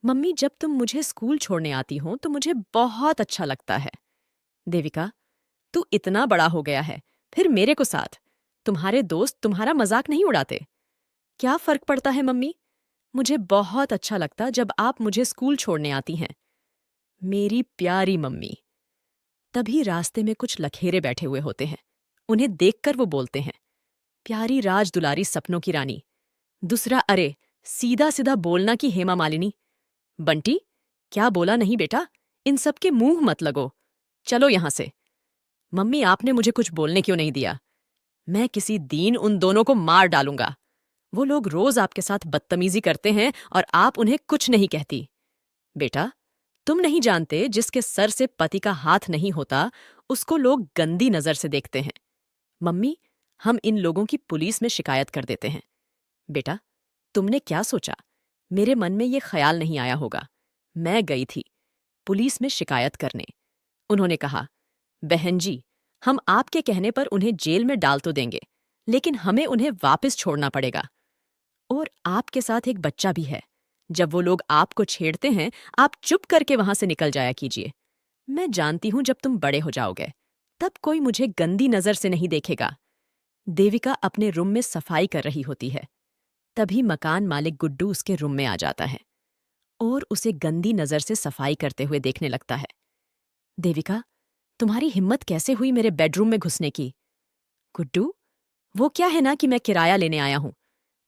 Mummy, जब तुम मुझे स्कूल छोड़ने आती हो तो मुझे बहुत अच्छा लगता है। देविका, तू इतना बड़ा हो गया है, फिर मेरे को साथ। तुम्हारे दोस्त तुम्हारा मजाक नहीं उड़ाते। क्या फर्क पड़ता है मम्मी? मुझे बहुत अच्छा लगता जब आप मुझे स्कूल छोड़ने आती हैं। मेरी प्यारी मम्मी। तभी रास्ते में कुछ लखेरे बैठे हुए होते हैं। उन्हें देखकर वो बोलते हैं, प्यारी राज दुलारी सपनों की रानी। दूसरा, अरे सीधा सीधा बोलना कि हेमा मालिनी। बंटी, क्या बोला नहीं बेटा? इन सब के मुंह मत लगो। चलो यहां से। मम्मी, आपने मुझे कुछ बोलने क्यों नहीं दिया? मैं किसी दिन उन दोनों को मार डालूंगा। वो लोग रोज आपके साथ बदतमीजी करते हैं और आप उन्हें कुछ नहीं कहती। बेटा, तुम नहीं जानते जिसके सर से पति का हाथ नहीं होता, उसको लोग गंदी नजर से देखते हैं। मम्मी, हम इन लोगों की पुलिस में शिकायत कर देते हैं। बेटा, तुमने क्या सोचा? मेरे मन में ये ख्याल नहीं आया होगा। मैं गई थी पुलिस में शिकायत करने। उन्होंने कहा, बहन जी, हम आपके कहने पर उन्हें जेल में डाल तो देंगे, लेकिन हमें उन्हें वापस छोड़ना पड़ेगा। और आपके साथ एक बच्चा भी है। जब वो लोग आपको छेड़ते हैं, आप चुप करके वहां से निकल जाया कीजिए। मैं जानती हूं जब तुम बड़े हो जाओगे, तब कोई मुझे गंदी नजर से नहीं देखेगा। देविका अपने रूम में सफाई कर रही होती है। तभी मकान मालिक गुड्डू उसके रूम में आ जाता है और उसे गंदी नजर से सफाई करते हुए देखने लगता है। देविका, तुम्हारी हिम्मत कैसे हुई मेरे बेडरूम में घुसने की? गुड्डू, वो क्या है ना कि मैं किराया लेने आया हूं।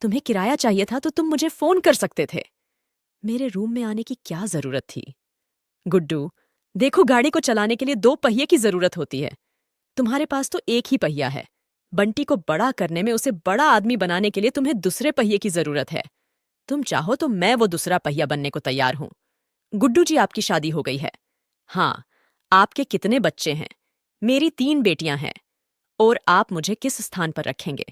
तुम्हें किराया चाहिए था तो तुम मुझे फोन कर सकते थे। मेरे रूम में आने की क्या जरूरत थी? गुड्डू, देखो, गाड़ी को चलाने के लिए दो पहिए की जरूरत होती है। तुम्हारे पास तो एक ही पहिया है। बंटी को बड़ा करने में, उसे बड़ा आदमी बनाने के लिए तुम्हें दूसरे पहिए की जरूरत है। तुम चाहो तो मैं वो दूसरा पहिया बनने को तैयार हूं। गुड्डू जी, आपकी शादी हो गई है। हाँ। आपके कितने बच्चे हैं? मेरी 3 बेटियां हैं। और आप मुझे किस स्थान पर रखेंगे?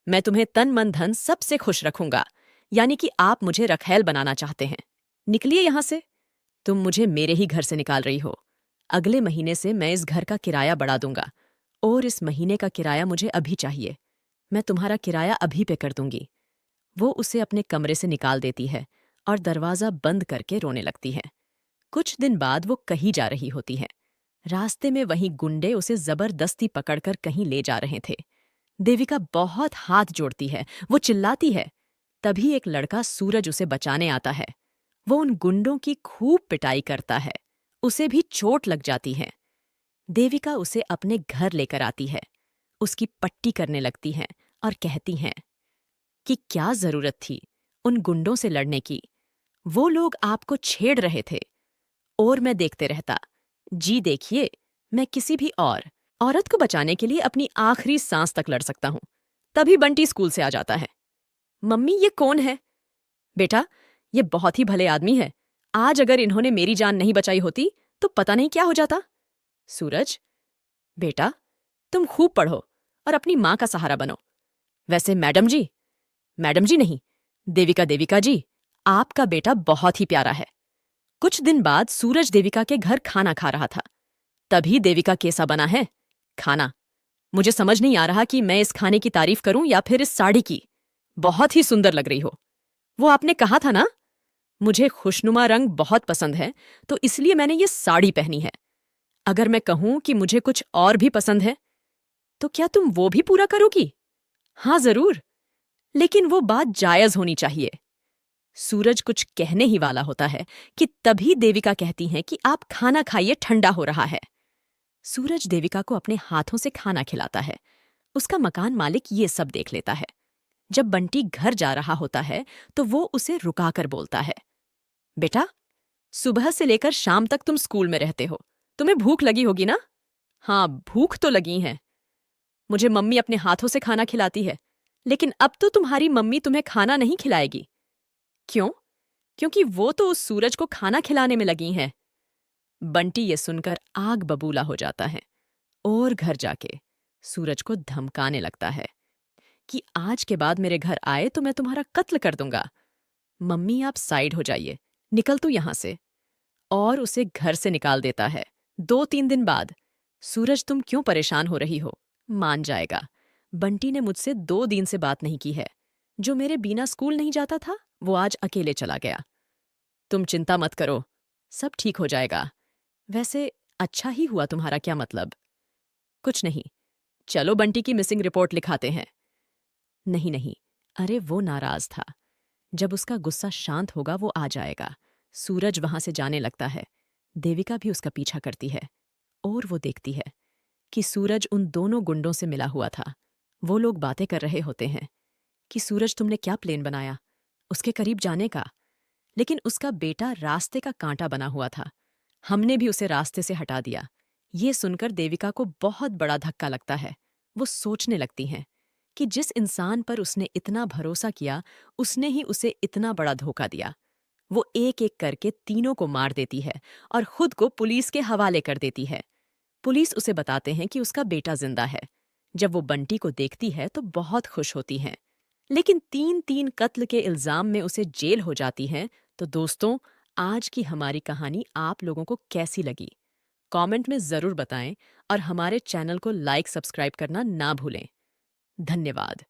मैं तुम्हें तन मन धन सबसे खुश रखूंगा। यानी कि आप मुझे रखैल बनाना चाहते हैं। निकलिए यहां से। तुम मुझे मेरे ही घर से निकाल रही हो। अगले महीने से मैं इस घर का किराया बढ़ा दूंगा, और इस महीने का किराया मुझे अभी चाहिए। मैं तुम्हारा किराया अभी पे कर दूंगी। वो उसे अपने कमरे से निकाल देती है और दरवाजा बंद करके रोने लगती है। कुछ दिन बाद वो कहीं जा रही होती है। रास्ते में वहीं गुंडे उसे जबरदस्ती पकड़कर कहीं ले जा रहे थे। देविका बहुत हाथ जोड़ती है, वो चिल्लाती है। तभी एक लड़का सूरज उसे बचाने आता है। वो उन गुंडों की खूब पिटाई करता है। उसे भी चोट लग जाती है। देविका उसे अपने घर लेकर आती है। उसकी पट्टी करने लगती हैं और कहती हैं कि क्या जरूरत थी उन गुंडों से लड़ने की। वो लोग आपको छेड़ रहे थे और मैं देखते रहता। जी देखिए, मैं किसी भी और औरत को बचाने के लिए अपनी आखिरी सांस तक लड़ सकता हूं। तभी बंटी स्कूल से आ जाता है। मम्मी, ये कौन है? बेटा, ये बहुत ही भले आदमी है। आज अगर इन्होंने मेरी जान नहीं बचाई होती तो पता नहीं क्या हो जाता। सूरज, बेटा, तुम खूब पढ़ो और अपनी माँ का सहारा बनो। वैसे मैडम जी नहीं, देविका देविका जी, आपका बेटा बहुत ही प्यारा है। कुछ दिन बाद सूरज देविका के घर खाना खा रहा था। तभी देविका कैसा बना है खाना। मुझे समझ नहीं आ रहा कि मैं इस खाने की तारीफ करूं या फिर इस साड़ी की। बहुत ही सुंदर लग रही हो। वो आपने कहा था ना, मुझे खुशनुमा रंग बहुत पसंद है, तो इसलिए मैंने ये साड़ी पहनी है। अगर मैं कहूं कि मुझे कुछ और भी पसंद है, तो क्या तुम वो भी पूरा करोगी? हाँ, जरूर, लेकिन वो बात जायज होनी चाहिए। सूरज कुछ कहने ही वाला होता है कि तभी देविका कहती है कि आप खाना खाइए, ठंडा हो रहा है। सूरज देविका को अपने हाथों से खाना खिलाता है। उसका मकान मालिक ये सब देख लेता है। जब बंटी घर जा रहा होता है तो वो उसे रुकाकर बोलता है, बेटा, सुबह से लेकर शाम तक तुम स्कूल में रहते हो। तुम्हें भूख लगी होगी ना? हाँ, भूख तो लगी है। मुझे मम्मी अपने हाथों से खाना खिलाती है, लेकिन अब तो तुम्हारी मम्मी तुम्हें खाना नहीं खिलाएगी। क्यों? क्योंकि वो तो उस सूरज को खाना खिलाने में लगी हैं। बंटी ये सुनकर आग बबूला हो जाता है और घर जाके सूरज को धमकाने लगता है कि आज के बाद मेरे घर आए तो मैं तुम्हारा कत्ल कर दूंगा। मम्मी, आप साइड हो जाइए, निकल तू यहां से। और उसे घर से निकाल देता है। 2-3 दिन बाद, सूरज, तुम क्यों परेशान हो रही हो? मान जाएगा। बंटी ने मुझसे 2 दिन से बात नहीं की है। जो मेरे बिना स्कूल नहीं जाता था, वो आज अकेले चला गया। तुम चिंता मत करो, सब ठीक हो जाएगा। वैसे अच्छा ही हुआ, तुम्हारा क्या मतलब? कुछ नहीं, चलो बंटी की मिसिंग रिपोर्ट लिखाते हैं। नहीं नहीं, अरे वो नाराज था। जब उसका गुस्सा शांत होगा वो आ जाएगा। सूरज वहां से जाने लगता है। देविका भी उसका पीछा करती है और वो देखती है कि सूरज उन दोनों गुंडों से मिला हुआ था। वो लोग बातें कर रहे होते हैं कि सूरज तुमने क्या प्लान बनाया उसके करीब जाने का। लेकिन उसका बेटा रास्ते का कांटा बना हुआ था। हमने भी उसे रास्ते से हटा दिया। ये सुनकर देविका को बहुत बड़ा धक्का लगता है। वो सोचने लगती हैं कि जिस इंसान पर उसने इतना भरोसा किया उसने ही उसे इतना बड़ा धोखा दिया। वो एक एक करके तीनों को मार देती है और खुद को पुलिस के हवाले कर देती है। पुलिस उसे बताते हैं कि उसका बेटा जिंदा है। जब वो बंटी को देखती है तो बहुत खुश होती हैं। लेकिन तीन तीन कत्ल के इल्जाम में उसे जेल हो जाती है। तो दोस्तों, आज की हमारी कहानी आप लोगों को कैसी लगी? कमेंट में ज़रूर बताएं और हमारे चैनल को लाइक सब्सक्राइब करना ना भूलें। धन्यवाद।